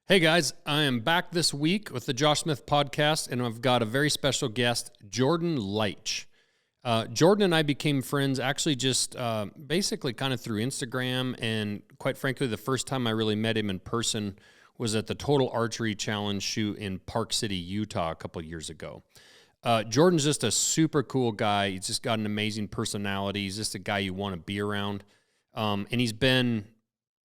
Hey guys, I am back this week with the Josh Smith podcast, and I've got a very special guest, Jordan Leitsch. Jordan and I became friends actually just basically kind of through Instagram, and quite frankly, the first time I really met him in person was at the Total Archery Challenge shoot in Park City, Utah a couple years ago. Jordan's just a super cool guy. He's just got an amazing personality. He's just a guy you want to be around, and he's been...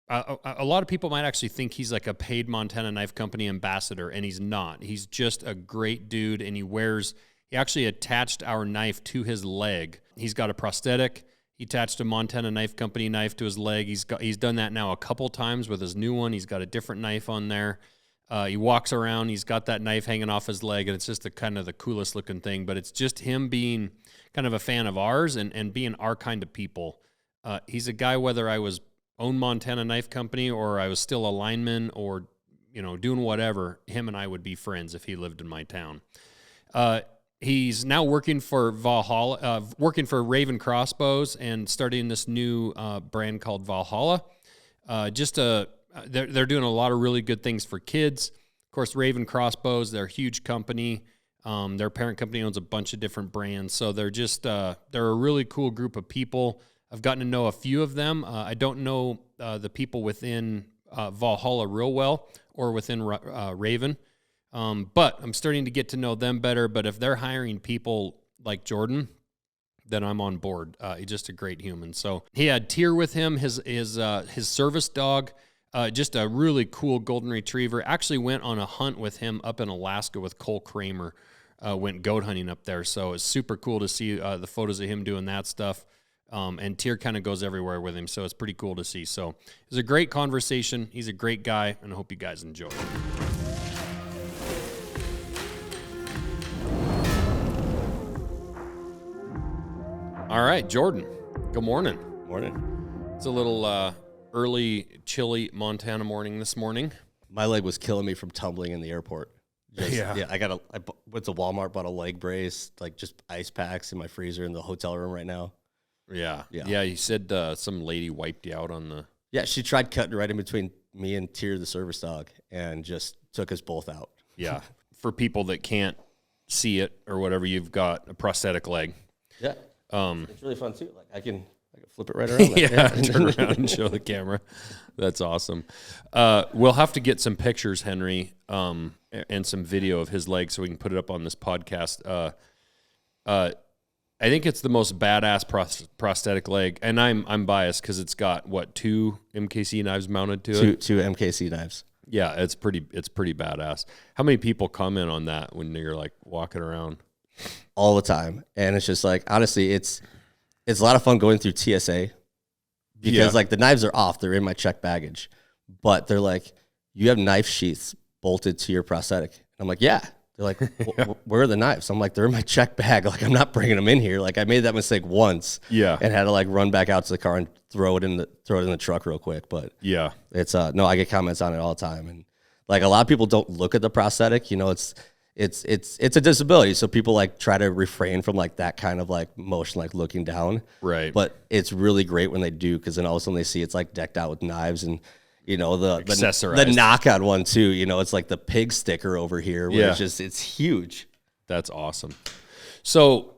a lot of people might actually think he's like a paid Montana Knife Company ambassador, and he's not. He's just a great dude, and he actually attached our knife to his leg. He's got a prosthetic. He attached a Montana Knife Company knife to his leg. He's done that now a couple times with his new one. He's got a different knife on there. He walks around. He's got that knife hanging off his leg, and it's just kind of the coolest looking thing. But it's just him being kind of a fan of ours and being our kind of people. He's a guy, whether I was own Montana Knife Company or I was still a lineman or, doing whatever, him and I would be friends if he lived in my town. He's now working for Ravin Crossbows and starting this new brand called Valhalla. They're doing a lot of really good things for kids. Of course, Ravin Crossbows, they're a huge company. Their parent company owns a bunch of different brands. So they're a really cool group of people. I've gotten to know a few of them. I don't know the people within Valhalla real well or within Ravin, but I'm starting to get to know them better. But if they're hiring people like Jordan, then I'm on board. He's just a great human. So he had Tyr with him, his service dog, just a really cool golden retriever. Actually went on a hunt with him up in Alaska with Cole Kramer. Went goat hunting up there. So it's super cool to see the photos of him doing that stuff. And Tyr kind of goes everywhere with him, so it's pretty cool to see. So it was a great conversation. He's a great guy, and I hope you guys enjoy it. All right, Jordan, good morning. Morning. It's a little early, chilly Montana morning this morning. My leg was killing me from tumbling in the airport. I went to Walmart, bought a leg brace, like just ice packs in my freezer in the hotel room right now. Yeah. You said some lady wiped you out on the... Yeah, she tried cutting right in between me and Tyr, the service dog, and just took us both out. Yeah. For people that can't see it or whatever, you've got a prosthetic leg. Yeah. It's really fun too. Like I can flip it right around. Yeah, turn around and show the camera. That's awesome. We'll have to get some pictures, Henry, and some video of his leg so we can put it up on this podcast. I think it's the most badass prosthetic leg, and I'm biased because it's got two MKC knives mounted to it. Two MKC knives. Yeah, it's pretty badass. How many people comment on that when you're like walking around? All the time, and it's just like honestly, it's a lot of fun going through TSA because like the knives are off, they're in my checked baggage, but they're like, you have knife sheaths bolted to your prosthetic, and I'm like, yeah. They're like, where are the knives? I'm like, they're in my check bag. Like, I'm not bringing them in here. Like, I made that mistake once. Yeah. And had to like run back out to the car and throw it in the truck real quick. But yeah, it's no, I get comments on it all the time. And like a lot of people don't look at the prosthetic. It's a disability, so people like try to refrain from like that kind of like motion, like looking down. Right. But it's really great when they do, because then all of a sudden they see it's like decked out with knives and. The knock-on one too, it's like the pig sticker over here where it's huge. That's awesome. So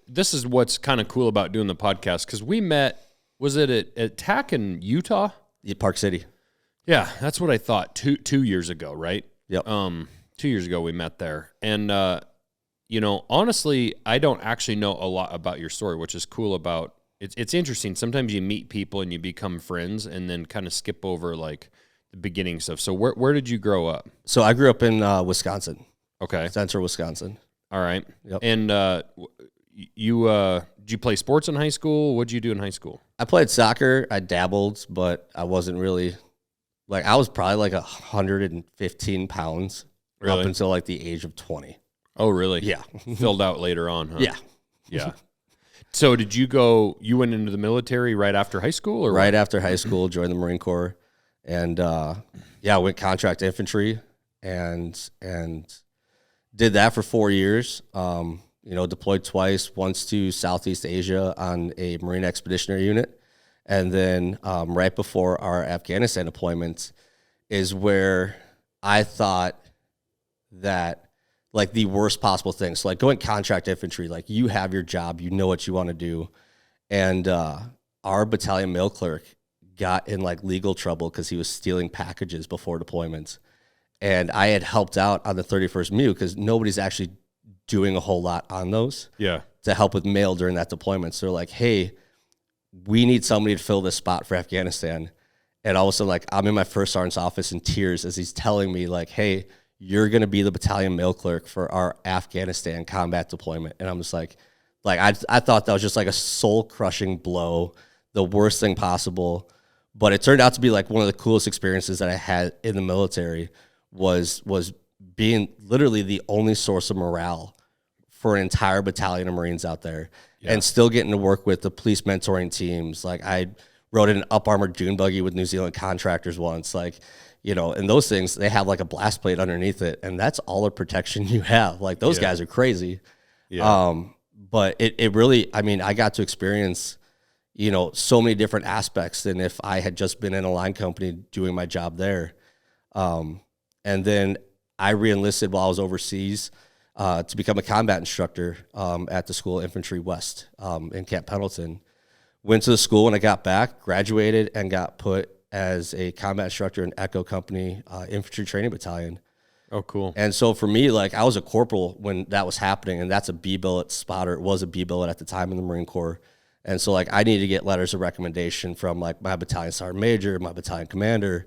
this is what's kind of cool about doing the podcast, because we met, was it at TAC in Utah? Yeah, Park City. Yeah, that's what I thought 2 years ago, right? Yep. 2 years ago we met there. And, honestly, I don't actually know a lot about your story, which is cool about It's interesting. Sometimes you meet people and you become friends and then kind of skip over like the beginning stuff. So where did you grow up? So I grew up in Wisconsin. Okay. Central Wisconsin. All right. Yep. And did you play sports in high school? What did you do in high school? I played soccer. I dabbled, but I wasn't really I was probably like 115 pounds up until like the age of 20. Oh, really? Yeah. Filled out later on, huh? Yeah. Yeah. So you went into the military right after high school? Or right after high school, joined the Marine Corps, and went contract infantry and did that for 4 years. Deployed twice, once to Southeast Asia on a Marine Expeditionary Unit, and then right before our Afghanistan deployment is where I thought that like the worst possible thing. So like going contract infantry, like you have your job, you know what you want to do. And our battalion mail clerk got in like legal trouble because he was stealing packages before deployments. And I had helped out on the 31st MEU because nobody's actually doing a whole lot on those. Yeah. To help with mail during that deployment. So they're like, hey, we need somebody to fill this spot for Afghanistan. And all of a sudden, like, I'm in my first sergeant's office in tears as he's telling me, like, hey, you're going to be the battalion mail clerk for our Afghanistan combat deployment. And I'm just like I thought that was just like a soul-crushing blow, the worst thing possible. But it turned out to be like one of the coolest experiences that I had in the military was being literally the only source of morale for an entire battalion of Marines out there, and still getting to work with the police mentoring teams. Like I rode in an up armored dune buggy with New Zealand contractors once, like, you know, and those things, they have like a blast plate underneath it, and that's all the protection you have. Like those guys are crazy. Yeah. But it really, I mean, I got to experience, you know, so many different aspects than if I had just been in a line company doing my job there. And then I re-enlisted while I was overseas to become a combat instructor at the School of Infantry West in Camp Pendleton. Went to the school when I got back, graduated, and got put as a combat instructor in Echo Company Infantry Training Battalion. Oh, cool. And so for me, like I was a corporal when that was happening, and that's a B-billet spotter. It was a B-billet at the time in the Marine Corps. And so like I needed to get letters of recommendation from like my battalion sergeant major, my battalion commander.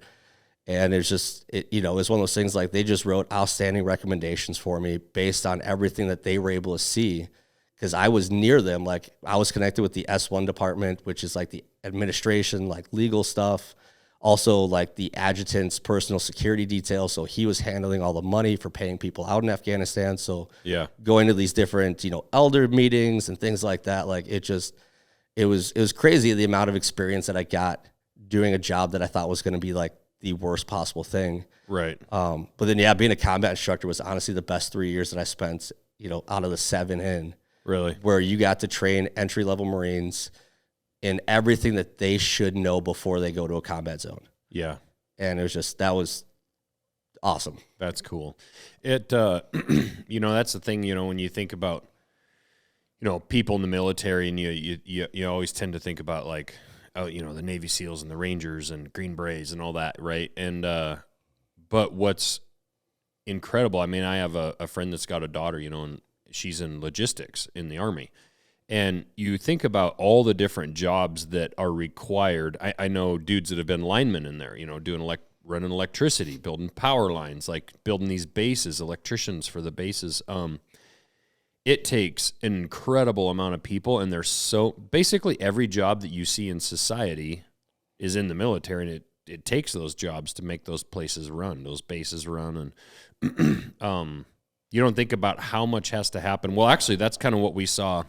And it's just, you know, it's one of those things like they just wrote outstanding recommendations for me based on everything that they were able to see. Because I was near them. Like I was connected with the S1 department, which is like the administration, like legal stuff. Also like the adjutant's personal security detail. So he was handling all the money for paying people out in Afghanistan. So going to these different, you know, elder meetings and things like that, like it was crazy the amount of experience that I got doing a job that I thought was going to be like the worst possible thing. Right. But then, being a combat instructor was honestly the best 3 years that I spent, you know, out of the 7 in. Really? Where you got to train entry-level Marines in everything that they should know before they go to a combat zone. Yeah. And it was just, that was awesome. That's cool. It, you know, that's the thing, you know, when you think about, you know, people in the military, and you always tend to think about like, you know, the Navy SEALs and the Rangers and Green Berets and all that, right? And but what's incredible, I mean, I have a friend that's got a daughter, you know, and she's in logistics in the Army. And you think about all the different jobs that are required. I know dudes that have been linemen in there, you know, doing running electricity, building power lines, like building these bases, electricians for the bases. It takes an incredible amount of people, and there's so basically every job that you see in society is in the military, and it takes those jobs to make those places run, those bases run. And you don't think about how much has to happen. Well, actually, that's kind of what we saw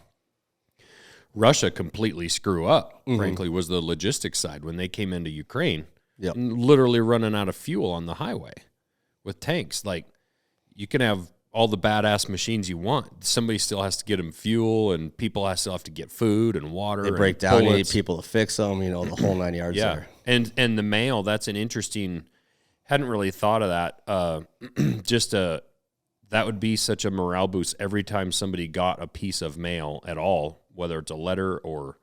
Russia completely screw up, frankly, was the logistics side when they came into Ukraine, literally running out of fuel on the highway with tanks. Like, you can have all the badass machines you want. Somebody still has to get them fuel, and people still have to get food and water. They break down, you need people to fix them, you know, the whole 9 yards there. And the mail, that's an interesting, hadn't really thought of that. That would be such a morale boost every time somebody got a piece of mail at all, whether it's a letter or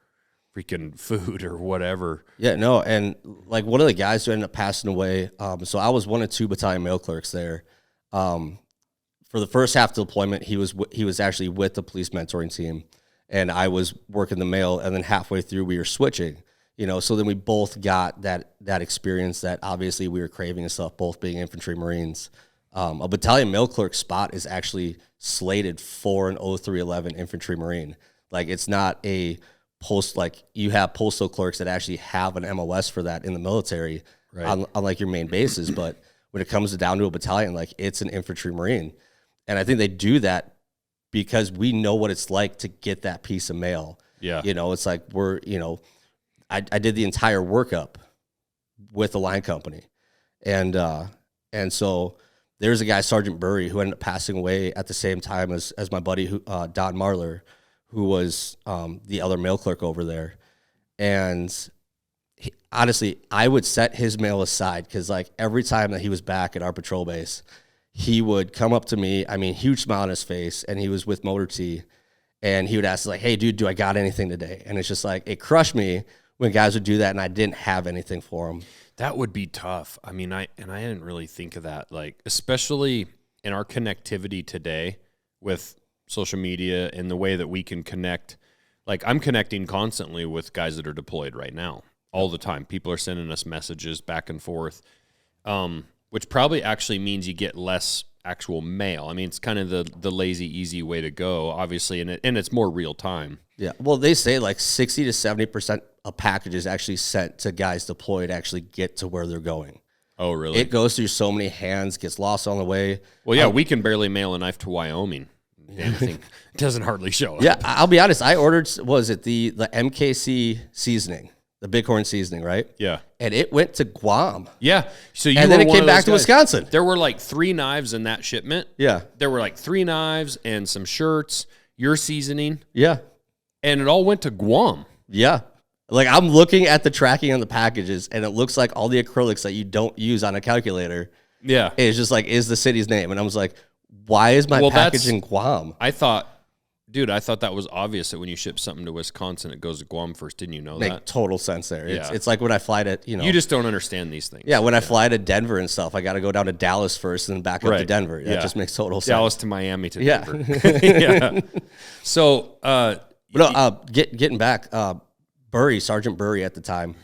freaking food or whatever. Yeah, no, and like one of the guys who ended up passing away, so I was one of 2 battalion mail clerks there. For the first half of the deployment, he was actually with the police mentoring team, and I was working the mail, and then halfway through we were switching, you know, so then we both got that experience that obviously we were craving and stuff, both being infantry Marines. A battalion mail clerk spot is actually slated for an 0311 infantry Marine. Like, it's not a post, like you have postal clerks that actually have an MOS for that in the military, right, unlike your main bases. But when it comes down to a battalion, like, it's an infantry Marine. And I think they do that because we know what it's like to get that piece of mail. Yeah. You know, it's like I did the entire workup with the line company. And so there's a guy, Sergeant Burry, who ended up passing away at the same time as my buddy, Don Marler, who was the other mail clerk over there. And honestly, I would set his mail aside because like every time that he was back at our patrol base, he would come up to me. I mean, huge smile on his face, and he was with Motor T, and he would ask like, "Hey, dude, do I got anything today?" And it's just like it crushed me when guys would do that, and I didn't have anything for them. That would be tough. I mean, I didn't really think of that, like especially in our connectivity today with social media and the way that we can connect. Like I'm connecting constantly with guys that are deployed right now all the time. People are sending us messages back and forth, which probably actually means you get less actual mail. I mean, it's kind of the lazy, easy way to go, obviously, and it's more real time. Yeah. Well, they say like 60 to 70% of packages actually sent to guys deployed actually get to where they're going. Oh, really? It goes through so many hands, gets lost on the way. Well, yeah, we can barely mail a knife to Wyoming. Damn thing doesn't hardly show up. Yeah, I'll be honest. I ordered, was it the MKC seasoning, the Bighorn seasoning, right? Yeah. And it went to Guam. Yeah. So you and then it came back to Wisconsin. There were like 3 knives in that shipment. Yeah. There were like 3 knives and some shirts, your seasoning. Yeah. And it all went to Guam. Yeah. Like I'm looking at the tracking on the packages, and it looks like all the acrylics that you don't use on a calculator. Yeah. It's just like, is the city's name. And I was like, why is my package in Guam? I thought that was obvious that when you ship something to Wisconsin, it goes to Guam first. Didn't you know that? Make total sense there. Yeah. It's like when I fly to, You just don't understand these things. Yeah, when I fly to Denver and stuff, I got to go down to Dallas first and then back up to Denver. That just makes total sense. Dallas to Miami to Denver. Yeah. So, getting back, Sergeant Burry at the time,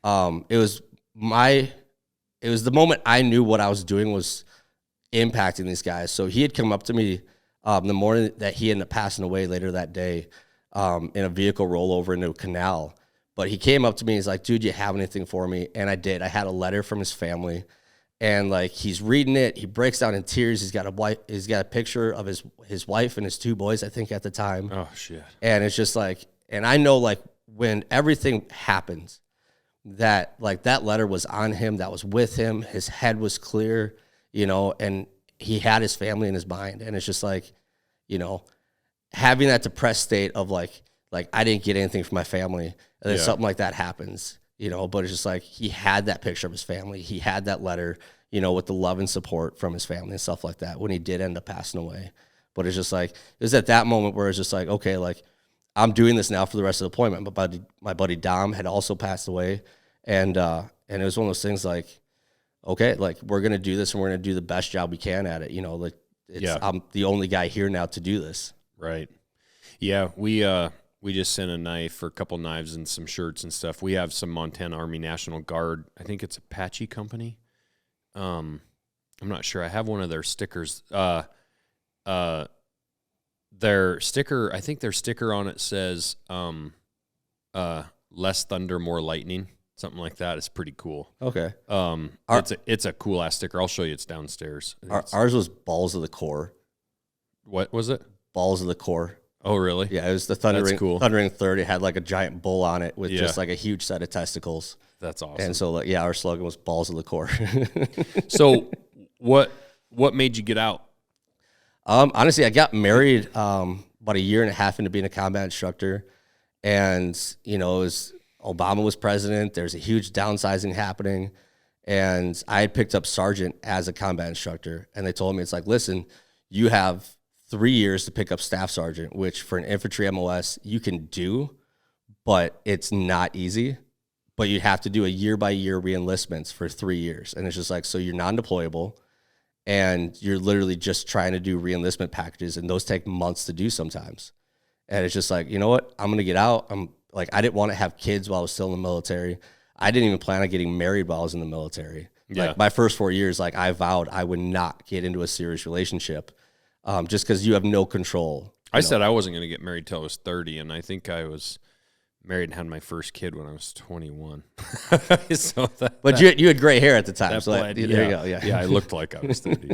it was the moment I knew what I was doing was impacting these guys. So he had come up to me the morning that he ended up passing away later that day in a vehicle rollover into a canal. But he came up to me, he's like, "Dude, you have anything for me?" And I did. I had a letter from his family, and like he's reading it, he breaks down in tears. He's got a picture of his wife and his 2 boys, I think, at the time. Oh shit. And it's just like, and I know like when everything happens, that like that letter was on him, that was with him, his head was clear, and he had his family in his mind. And it's just like, having that depressed state of like I didn't get anything from my family, and then something like that happens, but it's just like he had that picture of his family, he had that letter, with the love and support from his family and stuff like that when he did end up passing away. But it's just like, it was at that moment where it's just like, okay, like I'm doing this now for the rest of the deployment. But my buddy Dom had also passed away, and it was one of those things like, okay, like we're gonna do this and we're gonna do the best job we can at it. I'm the only guy here now to do this. Right. Yeah, we just sent a knife or a couple knives and some shirts and stuff. We have some Montana Army National Guard. I think it's Apache Company. I'm not sure. I have one of their stickers. Their sticker, I think their sticker on it says less thunder, more lightning. Something like that. It's pretty cool. Okay. It's a cool ass sticker. I'll show you. It's downstairs. Ours was balls of the core. What was it? Balls of the core. Oh, really? Yeah, it was the Thundering 30. It had like a giant bull on it with just like a huge set of testicles. That's awesome. And so, our slogan was balls of the core. So, what made you get out? Honestly, I got married about a year and a half into being a combat instructor, and Obama was president. There's a huge downsizing happening, and I had picked up sergeant as a combat instructor, and they told me, it's like, listen, you have 3 years to pick up staff sergeant, which for an infantry MOS you can do, but it's not easy. But you have to do a year-by-year reenlistments for 3 years. And it's just like, so you're non-deployable, and you're literally just trying to do reenlistment packages, and those take months to do sometimes. And it's just like, you know what? I'm going to get out. I didn't want to have kids while I was still in the military. I didn't even plan on getting married while I was in the military. Yeah. Like my first 4 years, like I vowed I would not get into a serious relationship just because you have no control. I said I wasn't going to get married till I was 30, and I think I was married and had my first kid when I was 21. But you had gray hair at the time. So there you go. Yeah, I looked like I was 30.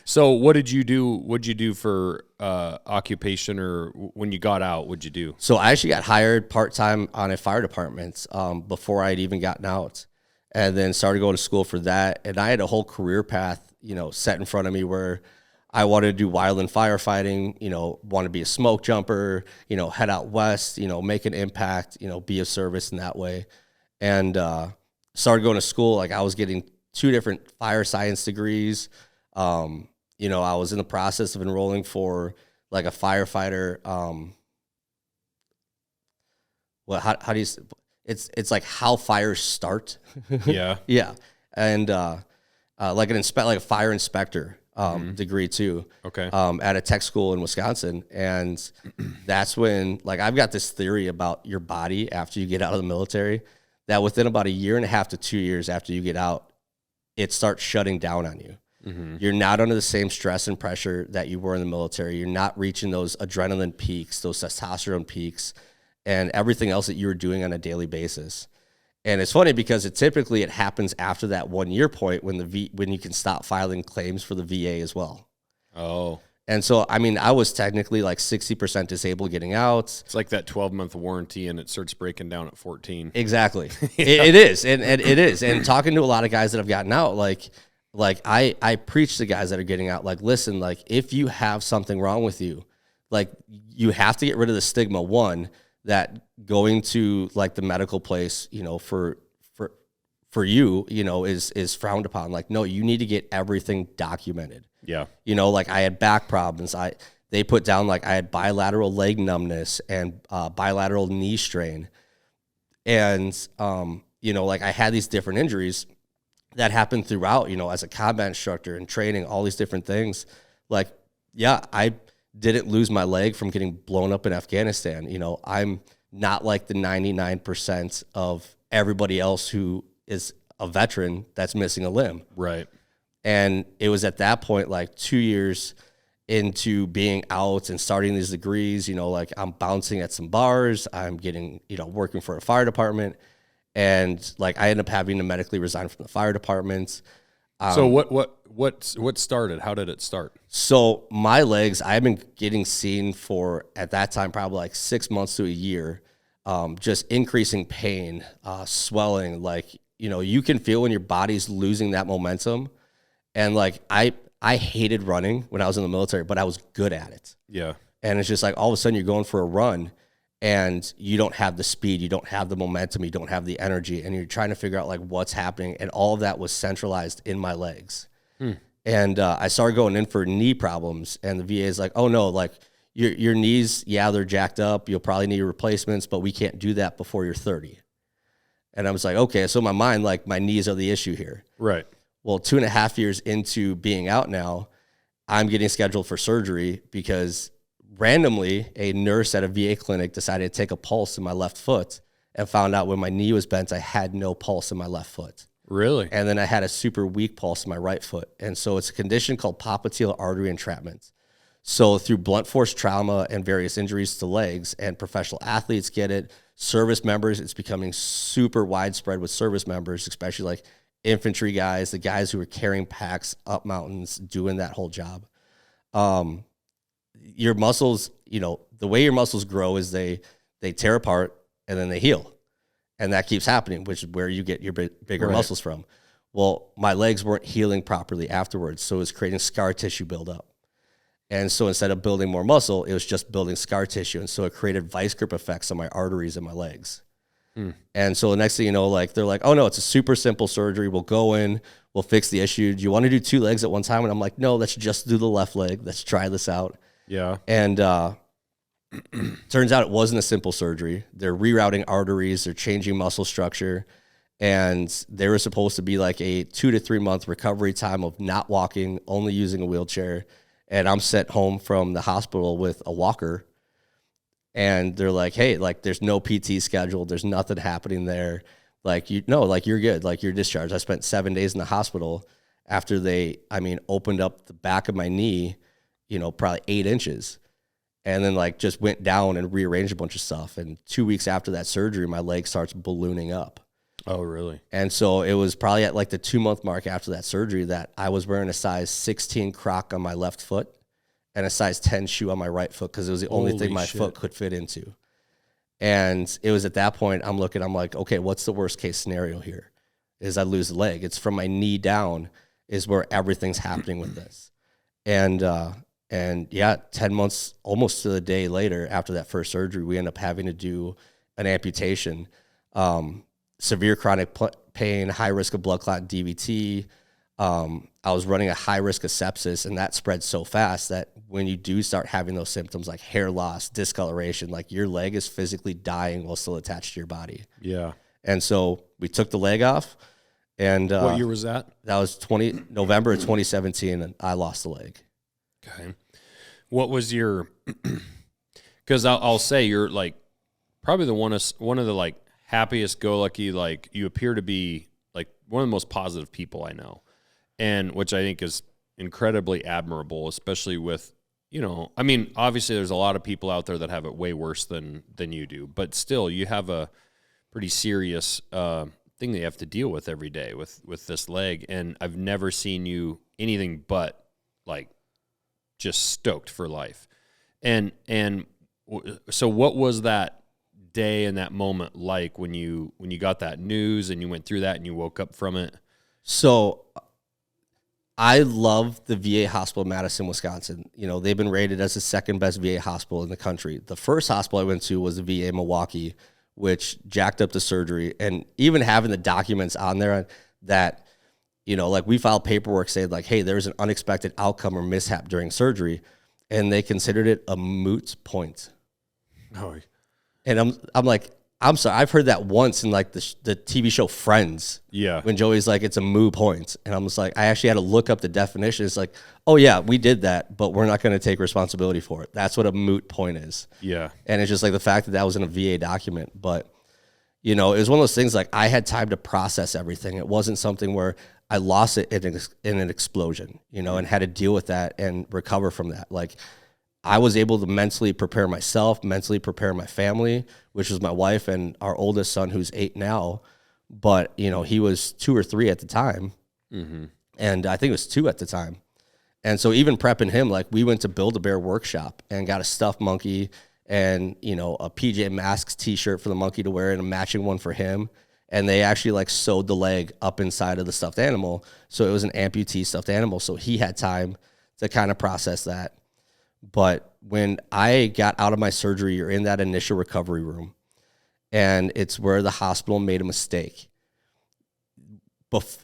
So what did you do? What'd you do for occupation, or when you got out, what'd you do? So I actually got hired part-time on a fire department before I'd even gotten out, and then started going to school for that. And I had a whole career path, set in front of me where I wanted to do wildland firefighting, want to be a smoke jumper, head out west, make an impact, be of service in that way. and started going to school. Like I was getting 2 different fire science degrees. You know, I was in the process of enrolling for like a firefighter. How do you? It's like how fires start. Yeah. Yeah, and like like a fire inspector degree too. Okay. At a tech school in Wisconsin, and that's when like I've got this theory about your body after you get out of the military that within about 1.5 to 2 years after you get out, it starts shutting down on you. You're not under the same stress and pressure that you were in the military. You're not reaching those adrenaline peaks, those testosterone peaks, and everything else that you were doing on a daily basis. And it's funny because it happens after that 1 year point when when you can stop filing claims for the VA as well. Oh. And so, I mean, I was technically like 60% disabled getting out. It's like that 12-month warranty, and it starts breaking down at 14. Exactly. It is. And it is. And talking to a lot of guys that have gotten out, like I preach to guys that are getting out, like, listen, like if you have something wrong with you, like you have to get rid of the stigma, one, that going to like the medical place, you know, for you, you know, is frowned upon. Like, no, you need to get everything documented. Yeah. You know, like I had back problems. They put down like I had bilateral leg numbness and bilateral knee strain. And, you know, like I had these different injuries that happened throughout, you know, as a combat instructor and training, all these different things. Like, yeah, I didn't lose my leg from getting blown up in Afghanistan. You know, I'm not like the 99% of everybody else who is a veteran that's missing a limb. Right. And it was at that point, like 2 years into being out and starting these degrees, you know, like I'm bouncing at some bars, I'm getting, you know, working for a fire department. And like I ended up having to medically resign from the fire department. So what started? How did it start? So my legs, I've been getting seen for at that time probably like 6 months to a year, just increasing pain, swelling. Like, you know, you can feel when your body's losing that momentum. And like I hated running when I was in the military, but I was good at it. Yeah. And it's just like all of a sudden you're going for a run and you don't have the speed, you don't have the momentum, you don't have the energy, and you're trying to figure out like what's happening. And all of that was centralized in my legs. And I started going in for knee problems, and the VA is like, oh no, like your knees, yeah, they're jacked up. You'll probably need replacements, but we can't do that before you're 30. And I was like, okay. So in my mind, like my knees are the issue here. Right. Well, 2.5 years into being out now, I'm getting scheduled for surgery because randomly a nurse at a VA clinic decided to take a pulse in my left foot and found out when my knee was bent, I had no pulse in my left foot. Really? And then I had a super weak pulse in my right foot. And so it's a condition called popliteal artery entrapment. So through blunt force trauma and various injuries to legs, and professional athletes get it, service members, it's becoming super widespread with service members, especially like infantry guys, the guys who are carrying packs up mountains, doing that whole job. Your muscles, you know, the way your muscles grow is they tear apart and then they heal. And that keeps happening, which is where you get your bigger muscles from. Well, my legs weren't healing properly afterwards, so it was creating scar tissue buildup. And so instead of building more muscle, it was just building scar tissue. And so it created vice grip effects on my arteries and my legs. And so the next thing you know, like they're like, oh no, it's a super simple surgery. We'll go in, we'll fix the issue. Do you want to do 2 legs at one time? And I'm like, no, let's just do the left leg. Let's try this out. Yeah. And turns out it wasn't a simple surgery. They're rerouting arteries, they're changing muscle structure. And they were supposed to be like a 2 to 3 month recovery time of not walking, only using a wheelchair. And I'm sent home from the hospital with a walker. And they're like, hey, like there's no PT scheduled. There's nothing happening there. Like, you're good. Like you're discharged. I spent 7 days in the hospital after they opened up the back of my knee, you know, probably 8 inches. And then like just went down and rearranged a bunch of stuff. And 2 weeks after that surgery, my leg starts ballooning up. Oh, really? And so it was probably at like the 2 month mark after that surgery that I was wearing a size 16 Croc on my left foot and a size 10 shoe on my right foot because it was the only thing my foot could fit into. And it was at that point I'm like, okay, what's the worst case scenario here? Is I lose the leg. It's from my knee down is where everything's happening with this. And yeah, 10 months, almost to the day later after that first surgery, we end up having to do an amputation. severe chronic pain, high risk of blood clot, DVT. I was running a high risk of sepsis, and that spread so fast that when you do start having those symptoms like hair loss, discoloration, like your leg is physically dying while still attached to your body. Yeah. And so we took the leg off. And what year was that? That was November of 2017, and I lost the leg. Okay. What was your? Because I'll say you're like probably one of the like happiest go lucky, like you appear to be like one of the most positive people I know, and which I think is incredibly admirable, especially with, you know, I mean, obviously there's a lot of people out there that have it way worse than you do, but still you have a pretty serious thing that you have to deal with every day with this leg, and I've never seen you anything but like just stoked for life. And so what was that day and that moment like when you got that news and you went through that and you woke up from it? So I love the VA hospital in Madison, Wisconsin. You know, they've been rated as the second best VA hospital in the country. The first hospital I went to was the VA in Milwaukee, which jacked up the surgery. And even having the documents on there that, you know, like we filed paperwork saying like, hey, there's an unexpected outcome or mishap during surgery, and they considered it a moot point. Oh. And I'm like, I'm sorry, I've heard that once in like the TV show Friends. Yeah. When Joey's like, it's a moot point. And I'm just like, I actually had to look up the definition. It's like, oh yeah, we did that, but we're not going to take responsibility for it. That's what a moot point is. Yeah. And it's just like the fact that that was in a VA document. But, you know, it was one of those things like I had time to process everything. It wasn't something where I lost it in an explosion, you know, and had to deal with that and recover from that. Like, I was able to mentally prepare myself, mentally prepare my family, which was my wife and our oldest son, who's 8 now. But, you know, he was 2 or 3 at the time. Mm-hmm. And I think it was 2 at the time. And so even prepping him, like we went to Build-A-Bear workshop and got a stuffed monkey and, you know, a PJ Masks t-shirt for the monkey to wear and a matching one for him. And they actually like sewed the leg up inside of the stuffed animal. So it was an amputee stuffed animal. So he had time to kind of process that. But when I got out of my surgery, you're in that initial recovery room, and it's where the hospital made a mistake.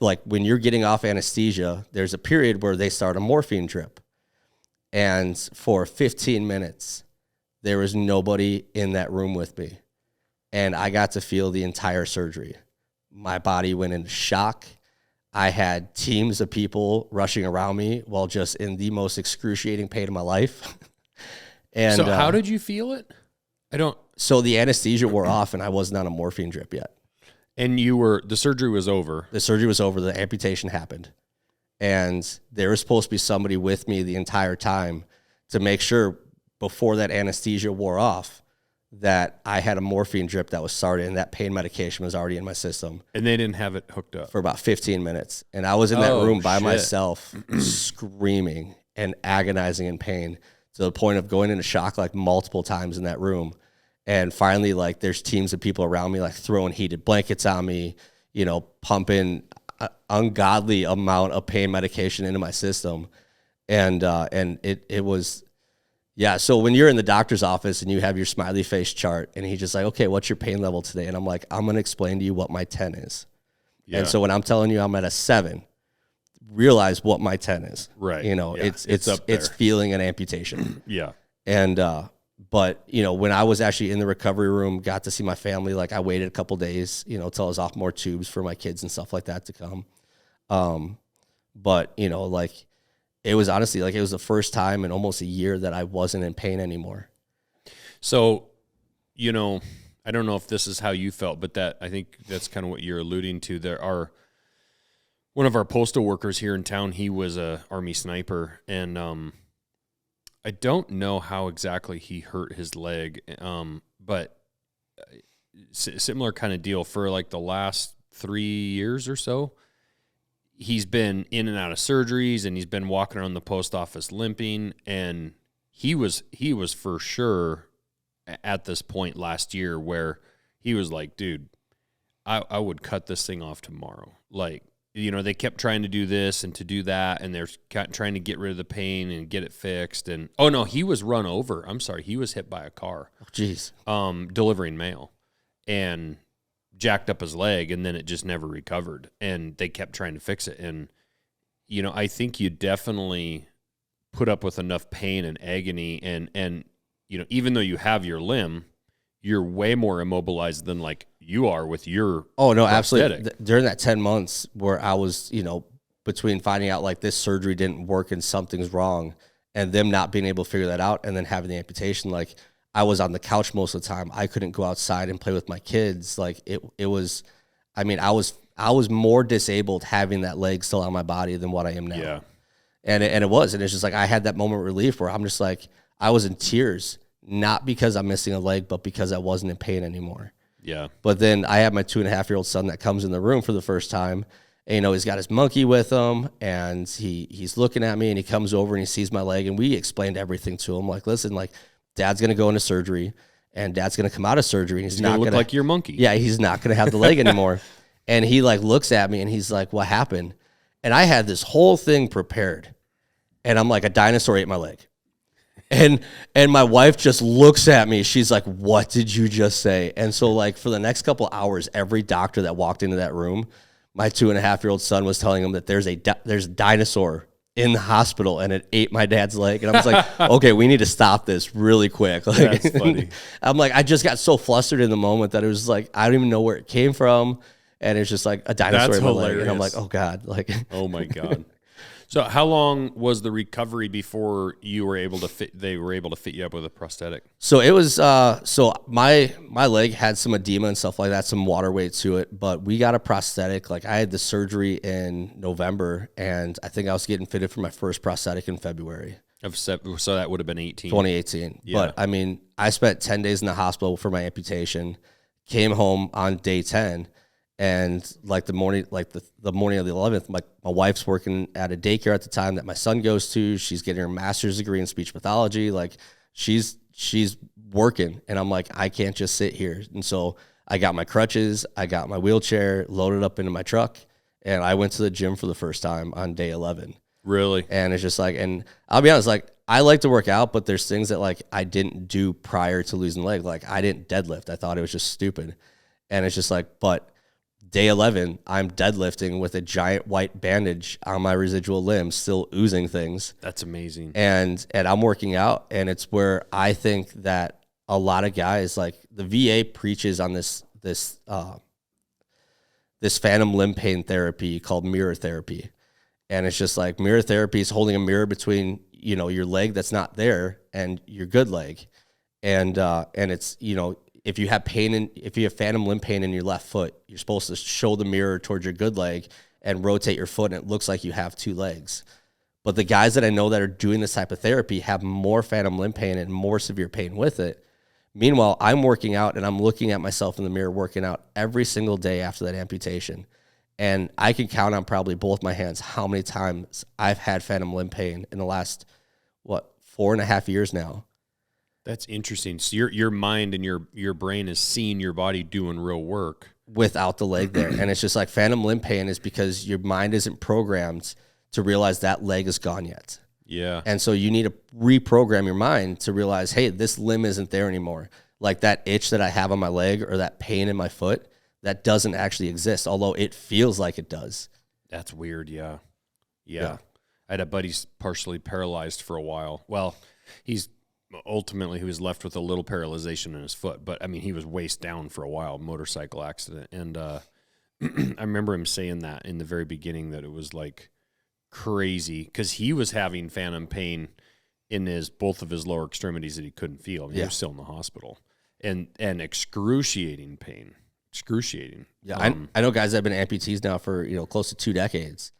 Like when you're getting off anesthesia, there's a period where they start a morphine drip. And for 15 minutes, there was nobody in that room with me. And I got to feel the entire surgery. My body went into shock. I had teams of people rushing around me while just in the most excruciating pain of my life. And so how did you feel it? So the anesthesia wore off and I wasn't on a morphine drip yet. And the surgery was over. The surgery was over. The amputation happened. And there was supposed to be somebody with me the entire time to make sure before that anesthesia wore off that I had a morphine drip that was started and that pain medication was already in my system. And they didn't have it hooked up? For about 15 minutes. And I was in that room by myself screaming and agonizing in pain to the point of going into shock like multiple times in that room. And finally, like there's teams of people around me like throwing heated blankets on me, you know, pumping an ungodly amount of pain medication into my system. And it was... Yeah, so when you're in the doctor's office and you have your smiley face chart and he's just like, okay, what's your pain level today? And I'm like, I'm going to explain to you what my 10 is. Yeah. And so when I'm telling you I'm at a 7, realize what my 10 is. Right. You know, yeah. it's feeling an amputation. Yeah. And, but, you know, when I was actually in the recovery room, got to see my family, like I waited a couple days, you know, till I was off more tubes for my kids and stuff like that to come. But, you know, like, it was honestly like it was the first time in almost a year that I wasn't in pain anymore. So, you know, I don't know if this is how you felt, but I think that's kind of what you're alluding to. There are one of our postal workers here in town. He was a Army sniper, and I don't know how exactly he hurt his leg, but similar kind of deal for like the last 3 years or so. He's been in and out of surgeries, and he's been walking around the post office limping. And he was for sure at this point last year where he was like, dude, I would cut this thing off tomorrow. Like, you know, they kept trying to do this and to do that, and they're trying to get rid of the pain and get it fixed. And oh no, he was run over. I'm sorry, he was hit by a car. Oh, jeez. Delivering mail, and jacked up his leg, and then it just never recovered, and they kept trying to fix it. And I think you definitely put up with enough pain and agony, and even though you have your limb, you're way more immobilized than like you are with your Oh no, prosthetic. absolutely. During that 10 months where I was, between finding out like this surgery didn't work and something's wrong, and them not being able to figure that out, and then having the amputation, like I was on the couch most of the time. I couldn't go outside and play with my kids. Like it was, I was more disabled having that leg still on my body than what I am now. Yeah. And it's just like, I had that moment of relief where I'm just like, I was in tears, not because I'm missing a leg, but because I wasn't in pain anymore. Yeah. But then I have my 2.5-year-old son that comes in the room for the first time. And, he's got his monkey with him, and he's looking at me, and he comes over and he sees my leg, and we explained everything to him. Like, listen, like, Dad's going to go into surgery, and Dad's going to come out of surgery, and he's not going to look like your monkey. Yeah, he's not going to have the leg anymore. And he like looks at me, and he's like, what happened? And I had this whole thing prepared, and I'm like, a dinosaur ate my leg. And my wife just looks at me. She's like, what did you just say? And so like for the next couple hours, every doctor that walked into that room, my 2.5-year-old son was telling him that there's a dinosaur in the hospital, and it ate my dad's leg. And I was like, okay, we need to stop this really quick. Like, That's funny. I'm like, I just got so flustered in the moment that it was like, I don't even know where it came from. And it's just like a dinosaur That's in my leg. hilarious. And I'm like, oh God. Like, Oh my God. So how long was the recovery before you were able to they were able to fit you up with a prosthetic? so it was, so my leg had some edema and stuff like that, some water weight to it, but we got a prosthetic. Like I had the surgery in November, and I think I was getting fitted for my first prosthetic in February. So that would have been 2018. Yeah. But I mean, I spent 10 days in the hospital for my amputation, came home on day 10. And like the morning, like the morning of the 11th, my wife's working at a daycare at the time that my son goes to. She's getting her master's degree in speech pathology. Like she's working, and I'm like, I can't just sit here. And so I got my crutches, I got my wheelchair loaded up into my truck, and I went to the gym for the first time on day 11. Really? And it's just like, and I'll be honest, like I like to work out, but there's things that like I didn't do prior to losing the leg. Like I didn't deadlift. I thought it was just stupid. And it's just like, but day 11, I'm deadlifting with a giant white bandage on my residual limb, still oozing things. That's amazing. And I'm working out, and it's where I think that a lot of guys, like the VA preaches on this phantom limb pain therapy called mirror therapy. And it's just like mirror therapy is holding a mirror between, your leg that's not there and your good leg. And it's, if you have phantom limb pain in your left foot, you're supposed to show the mirror towards your good leg and rotate your foot, and it looks like you have two legs. But the guys that I know that are doing this type of therapy have more phantom limb pain and more severe pain with it. Meanwhile, I'm working out, and I'm looking at myself in the mirror working out every single day after that amputation. And I can count on probably both my hands how many times I've had phantom limb pain in the last, 4.5 years now. That's interesting. So your mind and your brain is seeing your body doing real work without the leg there. And it's just like phantom limb pain is because your mind isn't programmed to realize that leg is gone yet. Yeah. And so you need to reprogram your mind to realize, hey, this limb isn't there anymore. Like that itch that I have on my leg or that pain in my foot, that doesn't actually exist, although it feels like it does. That's weird. Yeah. I had a buddy partially paralyzed for a while. Well, he was left with a little paralyzation in his foot, but I mean, he was waist down for a while, motorcycle accident. And I remember him saying that in the very beginning, that it was like crazy because he was having phantom pain in both of his lower extremities that he couldn't feel. I mean, He was still in the hospital, and excruciating pain. Excruciating. Yeah. I know guys that have been amputees now for, close to 2 decades,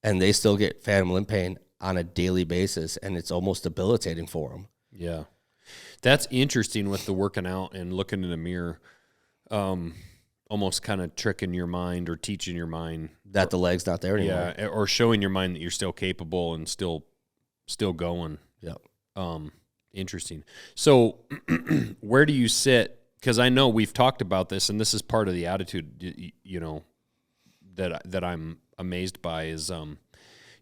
and they still get phantom limb pain on a daily basis, and it's almost debilitating for them. Yeah. That's interesting with the working out and looking in the mirror, almost kind of tricking your mind or teaching your mind that the leg's not there anymore. Yeah, or showing your mind that you're still capable and still going. Yeah. Interesting. So where do you sit? Because I know we've talked about this, and this is part of the attitude, that I'm amazed by is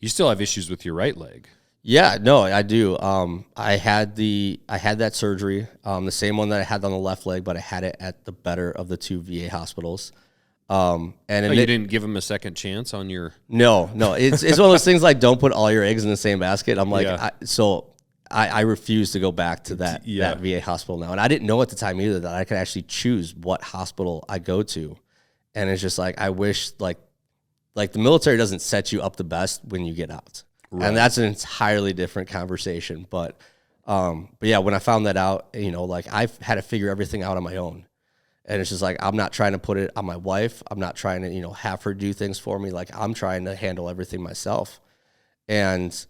you still have issues with your right leg. Yeah, no, I do. I had that surgery, the same one that I had on the left leg, but I had it at the better of the 2 VA hospitals. And you didn't give him a second chance on your. No, it's one of those things like don't put all your eggs in the same basket. I'm like, I refuse to go back to that VA hospital now. And I didn't know at the time either that I could actually choose what hospital I go to. And it's just like, I wish like the military doesn't set you up the best when you get out. Right. And that's an entirely different conversation. But yeah, when I found that out, you know, like I've had to figure everything out on my own. And it's just like, I'm not trying to put it on my wife. I'm not trying to, you know, have her do things for me. Like I'm trying to handle everything myself. And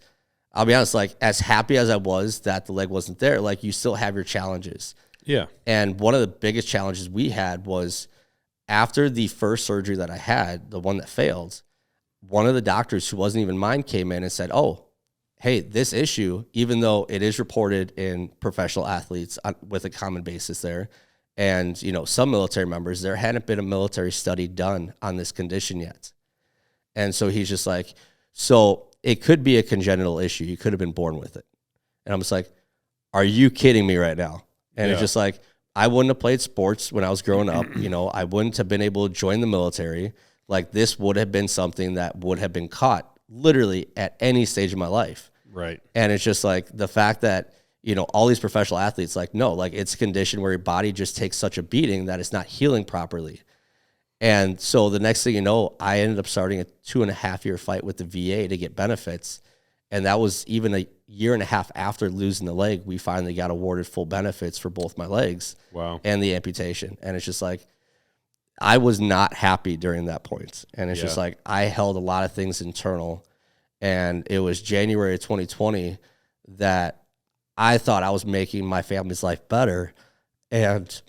I'll be honest, like as happy as I was that the leg wasn't there, like you still have your challenges. Yeah. And one of the biggest challenges we had was after the first surgery that I had, the one that failed, one of the doctors who wasn't even mine came in and said, oh, hey, this issue, even though it is reported in professional athletes with a common basis there, and, you know, some military members, there hadn't been a military study done on this condition yet. And so he's just like, so it could be a congenital issue. You could have been born with it. And I'm just like, are you kidding me right now? And it's just like, I wouldn't have played sports when I was growing up. You know, I wouldn't have been able to join the military. Like this would have been something that would have been caught literally at any stage of my life. Right. And it's just like the fact that, you know, all these professional athletes, like, no, like it's a condition where your body just takes such a beating that it's not healing properly. And so the next thing you know, I ended up starting a 2.5-year fight with the VA to get benefits. And that was even a year and a half after losing the leg, we finally got awarded full benefits for both my legs. Wow. And the amputation. And it's just like, I was not happy during that point. And it's just like, I held a lot of things internal. And it was January of 2020 that I thought I was making my family's life better. And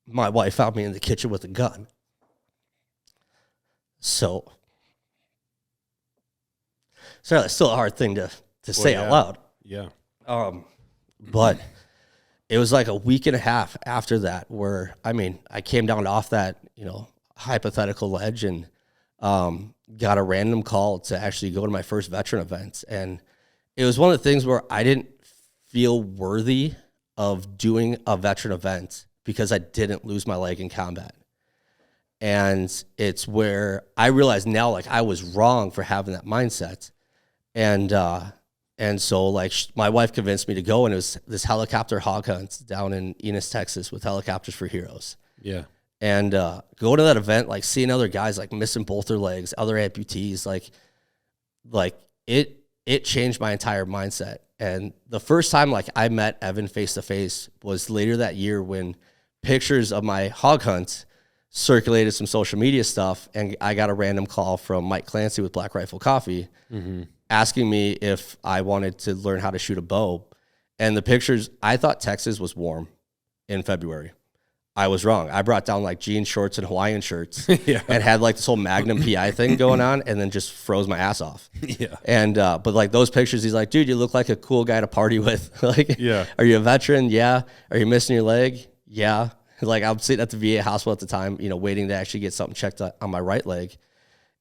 my wife found me in the kitchen with a gun. So, sorry, that's still a hard thing to say out loud. Yeah. But it was like a week and a half after that where, I mean, I came down off that, you know, hypothetical ledge and got a random call to actually go to my first veteran event. And it was one of the things where I didn't feel worthy of doing a veteran event because I didn't lose my leg in combat. And it's where I realized now, like, I was wrong for having that mindset. And so, like, my wife convinced me to go, and it was this helicopter hog hunt down in Enos, Texas with Helicopters for Heroes. Yeah. And go to that event, like, seeing other guys, like, missing both their legs, other amputees, like it changed my entire mindset. And the first time, like, I met Evan face-to-face was later that year when pictures of my hog hunt circulated some social media stuff, and I got a random call from Mike Clancy with Black Rifle Coffee asking me if I wanted to learn how to shoot a bow. And the pictures, I thought Texas was warm in February. I was wrong. I brought down like jean shorts and Hawaiian shirts and had like this whole Magnum PI thing going on, and then just froze my ass off. Yeah. And, but like those pictures, he's like, dude, you look like a cool guy to party with. Like, are you a veteran? Yeah. Are you missing your leg? Yeah. Like, I'm sitting at the VA hospital at the time, you know, waiting to actually get something checked on my right leg.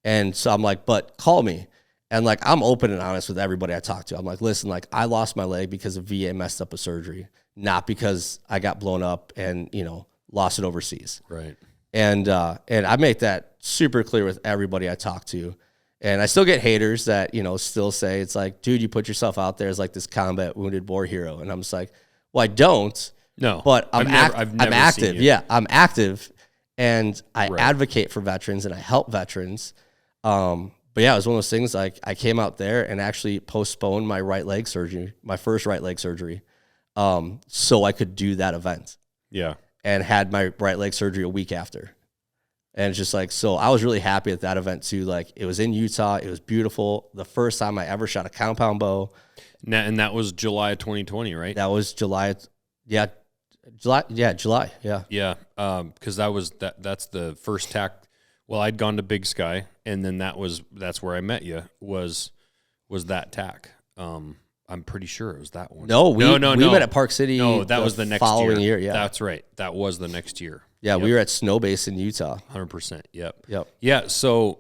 And so I'm like, but call me. And like, I'm open and honest with everybody I talk to. I'm like, listen, like, I lost my leg because the VA messed up a surgery, not because I got blown up and, you know, lost it overseas. Right. And I make that super clear with everybody I talk to. And I still get haters that, you know, still say, it's like, dude, you put yourself out there as like this combat wounded war hero. And I'm just like, well, I don't. No, but I'm active. Yeah, I'm active, and I Right. advocate for veterans and I help veterans. But yeah, it was one of those things. Like, I came out there and actually postponed my right leg surgery, my first right leg surgery, so I could do that event. Yeah, and had my right leg surgery a week after. And it's just like, so I was really happy at that event too. Like, it was in Utah. It was beautiful. The first time I ever shot a compound bow. and that was July of 2020, right? That was July. Yeah. July. Yeah. Yeah. Because that's the first tack. Well, I'd gone to Big Sky, and then that's where I met you. Was that tack? I'm pretty sure it was that one. No, we met at Park City. No, that was the next following year. Yeah, that's right. That was the next year. Yeah, we were at Snow Base in Utah. 100%. Yep. Yeah. So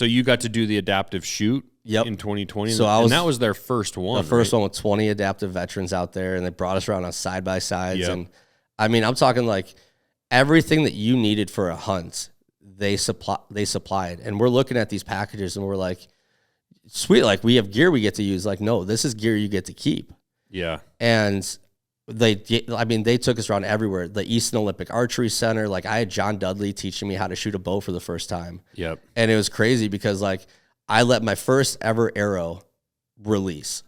you got to do the adaptive shoot. Yep. In 2020. So that was their first one. The first one with 20 adaptive veterans out there, and they brought us around on side by sides. Yep. And I mean, I'm talking like everything that you needed for a hunt, they supplied. And we're looking at these packages and we're like, sweet, like we have gear we get to use. Like, no, this is gear you get to keep. Yeah. And they took us around everywhere. The Easton Olympic Archery Center. Like I had John Dudley teaching me how to shoot a bow for the first time. Yep. And it was crazy because like I let my first ever arrow release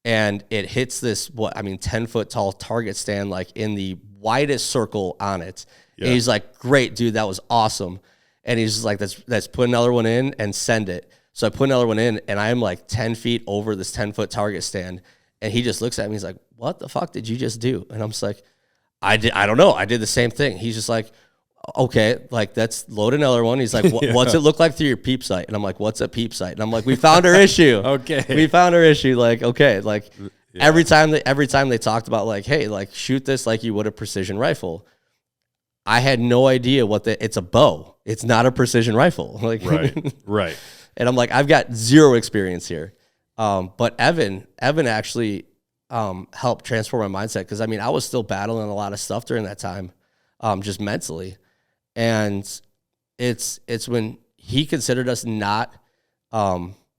and it hits this, 10-foot tall target stand, like in the widest circle on it. Yeah. And he's like, great, dude, that was awesome. And he's just like, let's put another one in and send it. So I put another one in and I'm like 10 feet over this 10-foot target stand. And he just looks at me. He's like, what the fuck did you just do? And I'm just like, I don't know. I did the same thing. He's just like, okay, like let's load another one. He's like, what's it look like through your peep sight? And I'm like, what's a peep sight? And I'm like, we found our issue. Okay. We found our issue. Like, okay. Like every time they talked about like, hey, like shoot this like you would a precision rifle. I had no idea it's a bow. It's not a precision rifle. Like, right. And I'm like, I've got zero experience here. But Evan actually helped transform my mindset because I was still battling a lot of stuff during that time, just mentally, and it's when he considered us not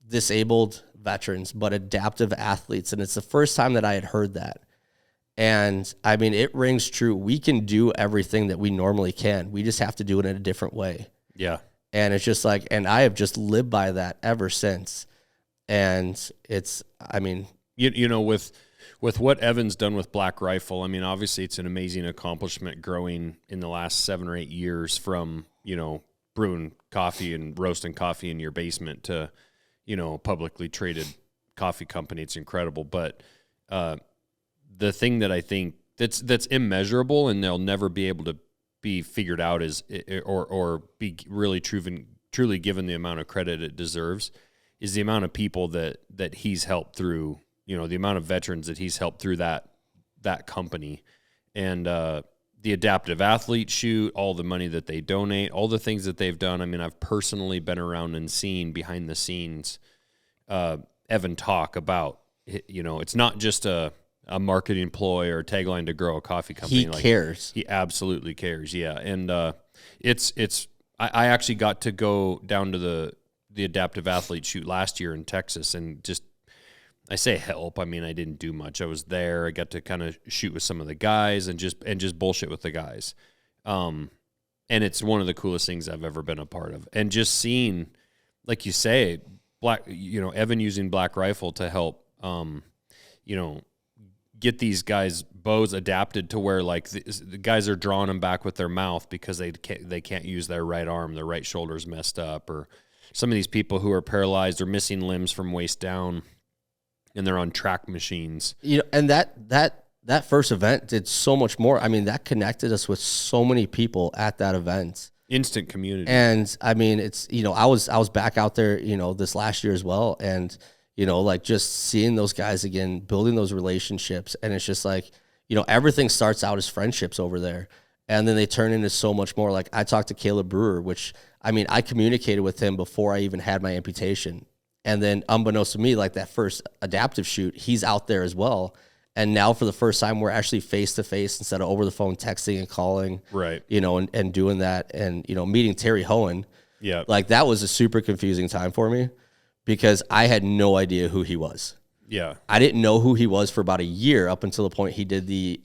disabled veterans but adaptive athletes, and it's the first time that I had heard that, and it rings true. We can do everything that we normally can. We just have to do it in a different way. Yeah, and it's just like, and I have just lived by that ever since. And it's, with what Evan's done with Black Rifle, obviously it's an amazing accomplishment growing in the last 7 or 8 years from, brewing coffee and roasting coffee in your basement to, publicly traded coffee company. It's incredible. But the thing that I think that's immeasurable and they'll never be able to be figured out is, or be really truly given the amount of credit it deserves, is the amount of people that he's helped through, the amount of veterans that he's helped through that company, and the adaptive athlete shoot, all the money that they donate, all the things that they've done. I've personally been around and seen behind the scenes Evan talk about, it's not just a marketing ploy or tagline to grow a coffee company. He cares. He absolutely cares. Yeah. And I actually got to go down to the adaptive athlete shoot last year in Texas, and just, I say help. I didn't do much. I was there. I got to kind of shoot with some of the guys and just bullshit with the guys. And it's one of the coolest things I've ever been a part of. And just seeing, like you say, Evan using Black Rifle to help, get these guys' bows adapted to where like the guys are drawing them back with their mouth because they can't use their right arm, their right shoulder's messed up, or some of these people who are paralyzed or missing limbs from waist down, and they're on track machines. And that first event did so much more. That connected us with so many people at that event. Instant community. And it's, I was back out there, this last year as well. And, like just seeing those guys again, building those relationships. And it's just like, everything starts out as friendships over there. And then they turn into so much more. Like I talked to Caleb Brewer, which I communicated with him before I even had my amputation. And then unbeknownst to me, like that first adaptive shoot, he's out there as well. And now for the first time, we're actually face-to-face instead of over the phone texting and calling, right? And doing that. And, meeting Terry Hohen. Yeah. Like that was a super confusing time for me because I had no idea who he was. Yeah. I didn't know who he was for about a year up until the point he did the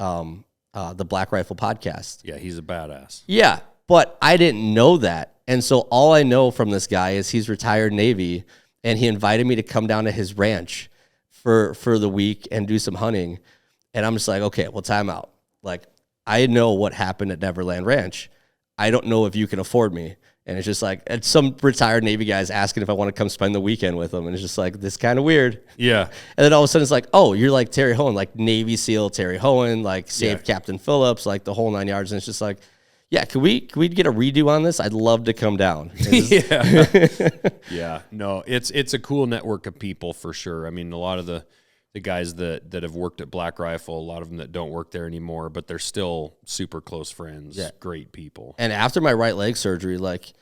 Black Rifle podcast. Yeah, he's a badass. Yeah, but I didn't know that. And so all I know from this guy is he's retired Navy, and he invited me to come down to his ranch for the week and do some hunting. And I'm just like, okay, well, time out. Like, I know what happened at Neverland Ranch. I don't know if you can afford me. And it's just like, and some retired Navy guys asking if I want to come spend the weekend with them. And it's just like, this kind of weird. Yeah. And then all of a sudden it's like, oh, you're like Terry Hohen, like Navy SEAL Terry Hohen, like saved Captain Phillips, like the whole 9 yards. And it's just like, yeah, can we get a redo on this? I'd love to come down. Yeah. Yeah. No, it's a cool network of people for sure. A lot of the guys that have worked at Black Rifle, a lot of them that don't work there anymore, but they're still super close friends. Yeah. Great people. And after my right leg surgery, like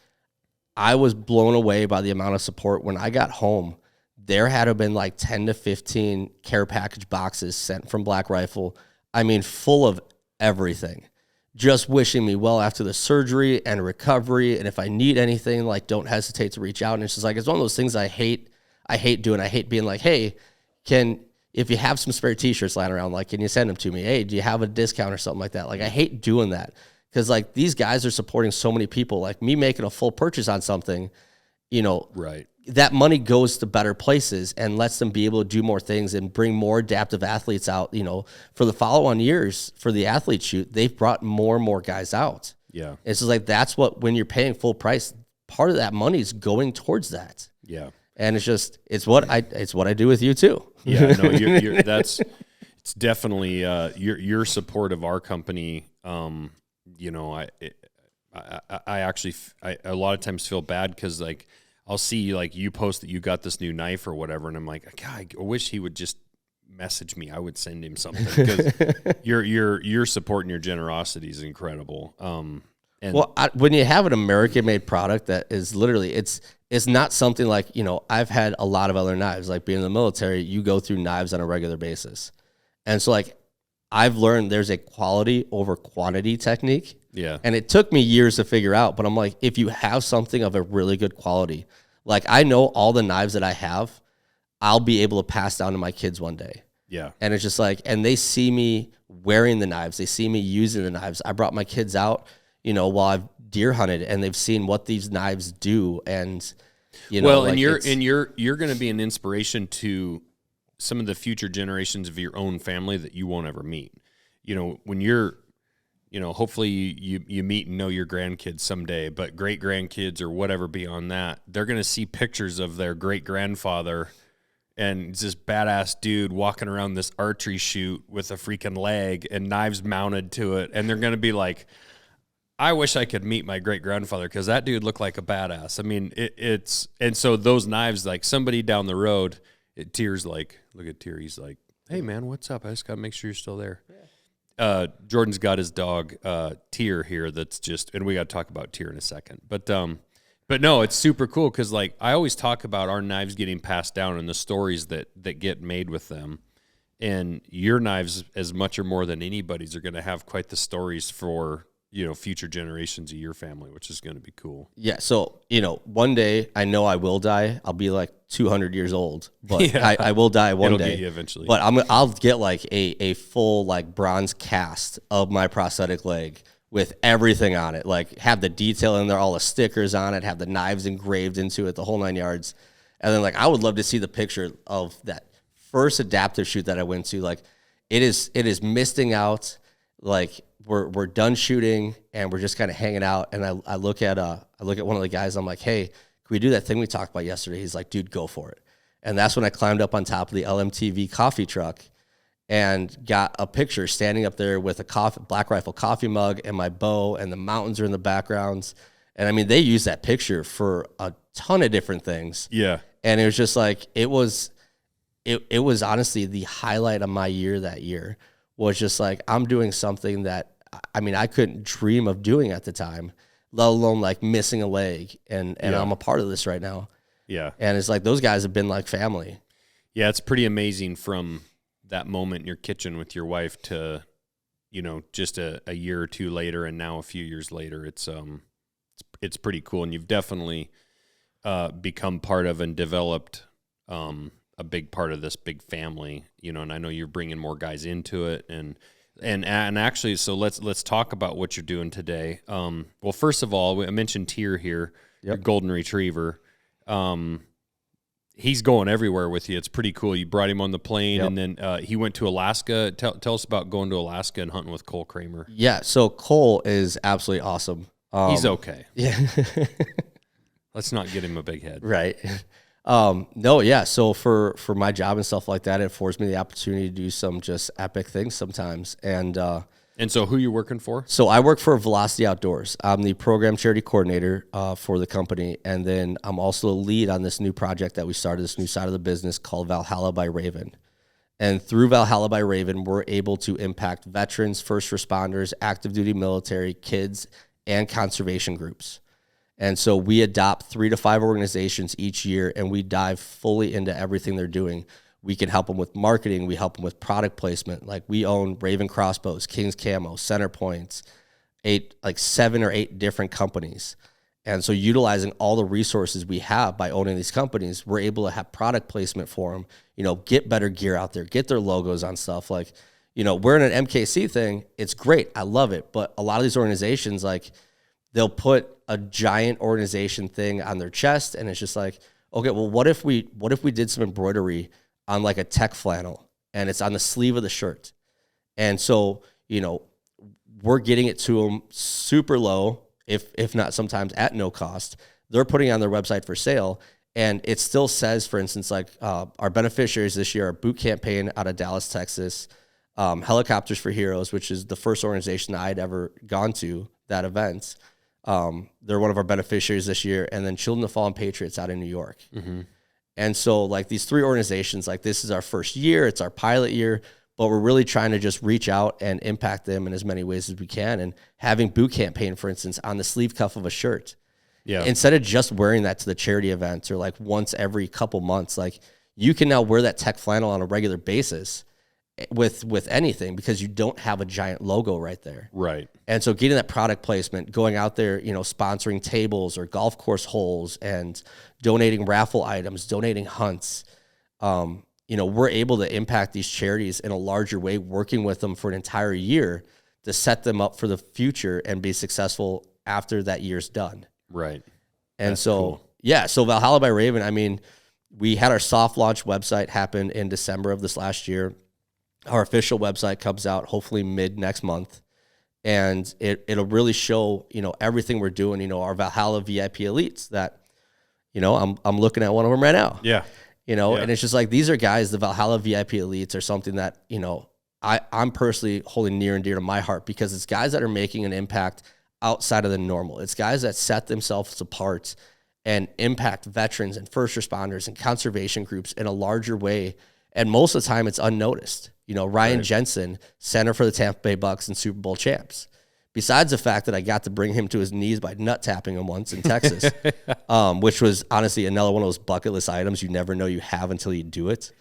I was blown away by the amount of support. When I got home, there had to have been like 10 to 15 care package boxes sent from Black Rifle. Full of everything. just wishing me well after the surgery and recovery. And if I need anything, like, don't hesitate to reach out. And it's just like, it's one of those things I hate doing. I hate being like, hey, if you have some spare t-shirts lying around, like, can you send them to me? Hey, do you have a discount or something like that? Like, I hate doing that because, like, these guys are supporting so many people. Like, me making a full purchase on something, right, that money goes to better places and lets them be able to do more things and bring more adaptive athletes out. For the follow-on years for the athlete shoot, they've brought more and more guys out. Yeah. It's just like, that's what, when you're paying full price, part of that money is going towards that. Yeah. And it's what I do with you too. Yeah, no, it's definitely your support of our company. I actually a lot of times feel bad because, like, I'll see, like, you post that you got this new knife or whatever, and I'm like, God, I wish he would just message me. I would send him something because your support and your generosity is incredible. When you have an American-made product that is literally, it's not something like, I've had a lot of other knives, like being in the military, you go through knives on a regular basis. And so, like, I've learned there's a quality over quantity technique. Yeah. And it took me years to figure out, but I'm like, if you have something of a really good quality, like, I know all the knives that I have, I'll be able to pass down to my kids one day. Yeah. And it's just like, and they see me wearing the knives. They see me using the knives. I brought my kids out, while I've deer hunted, and they've seen what these knives do. And, well, like, and you're going to be an inspiration to some of the future generations of your own family that you won't ever meet. When you're, hopefully you meet and know your grandkids someday, but great grandkids or whatever beyond that, they're going to see pictures of their great grandfather and it's this badass dude walking around this artery shoot with a freaking leg and knives mounted to it. And they're going to be like, I wish I could meet my great grandfather because that dude looked like a badass. I mean, and so those knives, like, somebody down the road, Tier's like, look at Tier. He's like, hey man, what's up? I just got to make sure you're still there. Yeah. Jordan's got his dog, Tier here. That's just, and we got to talk about Tier in a second, but no, it's super cool. Cause, like, I always talk about our knives getting passed down and the stories that get made with them. And your knives, as much or more than anybody's, are going to have quite the stories for, future generations of your family, which is going to be cool. Yeah. So, one day I know I will die. I'll be like 200 years old, but yeah. I will die one day. Get you eventually. But I'll get like a full, like, bronze cast of my prosthetic leg with everything on it. Like, have the detail in there, all the stickers on it, have the knives engraved into it, the whole 9 yards. And then, like, I would love to see the picture of that first adaptive shoot that I went to. Like, it is misting out. Like, we're done shooting and we're just kind of hanging out. And I look at one of the guys. I'm like, hey, can we do that thing we talked about yesterday? He's like, dude, go for it. And that's when I climbed up on top of the LMTV coffee truck and got a picture standing up there with a Black Rifle coffee mug and my bow, and the mountains are in the backgrounds. And I mean, they use that picture for a ton of different things. Yeah. And it was just like, it was honestly the highlight of my year that year. Was just like, I'm doing something that, I mean, I couldn't dream of doing at the time, let alone, like, missing a leg. And yeah. I'm a part of this right now. Yeah. And it's like, those guys have been like family. Yeah. It's pretty amazing from that moment in your kitchen with your wife to, just a year or two later. And now a few years later, it's pretty cool. And you've definitely become part of and developed a big part of this big family, and I know you're bringing more guys into it, and actually, so let's talk about what you're doing today. Well, first of all, I mentioned Tier here, your golden retriever. He's going everywhere with you. It's pretty cool. You brought him on the plane, and then he went to Alaska. Tell us about going to Alaska and hunting with Cole Kramer. Yeah, so Cole is absolutely awesome. He's okay. Yeah. Let's not get him a big head. Right. No, yeah. So for my job and stuff like that, it affords me the opportunity to do some just epic things sometimes. And so who you working for? So I work for Velocity Outdoors. I'm the program charity coordinator for the company. And then I'm also a lead on this new project that we started, this new side of the business called Valhalla by Ravin. And through Valhalla by Ravin, we're able to impact veterans, first responders, active duty military, kids, and conservation groups. And so we adopt 3 to 5 organizations each year, and we dive fully into everything they're doing. We can help them with marketing. We help them with product placement. Like, we own Ravin Crossbows, King's Camo, Center Points, like 7 or 8 different companies. And so utilizing all the resources we have by owning these companies, we're able to have product placement for them, get better gear out there, get their logos on stuff. Like, we're in an MKC thing. It's great. I love it. But a lot of these organizations, like, they'll put a giant organization thing on their chest, and it's just like, okay, well, what if we did some embroidery on like a tech flannel and it's on the sleeve of the shirt? And so, we're getting it to them super low, if not sometimes at no cost. They're putting it on their website for sale, and it still says, for instance, like our beneficiaries this year are Boot Campaign out of Dallas, Texas, Helicopters for Heroes, which is the first organization that I'd ever gone to that event. They're one of our beneficiaries this year, and then Children of Fallen Patriots out in New York. Mm-hmm. And so like these 3 organizations, like this is our first year, it's our pilot year, but we're really trying to just reach out and impact them in as many ways as we can. And having Boot Campaign, for instance, on the sleeve cuff of a shirt, instead of just wearing that to the charity events or like once every couple months, like you can now wear that tech flannel on a regular basis with anything, because you don't have a giant logo right there. Right. And so getting that product placement, going out there, sponsoring tables or golf course holes and donating raffle items, donating hunts, we're able to impact these charities in a larger way, working with them for an entire year to set them up for the future and be successful after that year's done. Right. And that's so, cool. Yeah, so Valhalla by Ravin, I mean, we had our soft launch website happen in December of this last year. Our official website comes out hopefully mid next month, and it'll really show, everything we're doing, our Valhalla VIP elites that, I'm looking at one of them right now. Yeah. And it's just like, these are guys, the Valhalla VIP elites are something that, I'm personally holding near and dear to my heart, because it's guys that are making an impact outside of the normal. It's guys that set themselves apart and impact veterans and first responders and conservation groups in a larger way. And most of the time it's unnoticed. Ryan Jensen, center for the Tampa Bay Bucks and Super Bowl champs. Besides the fact that I got to bring him to his knees by nut tapping him once in Texas, which was honestly another one of those bucket list items you never know you have until you do it.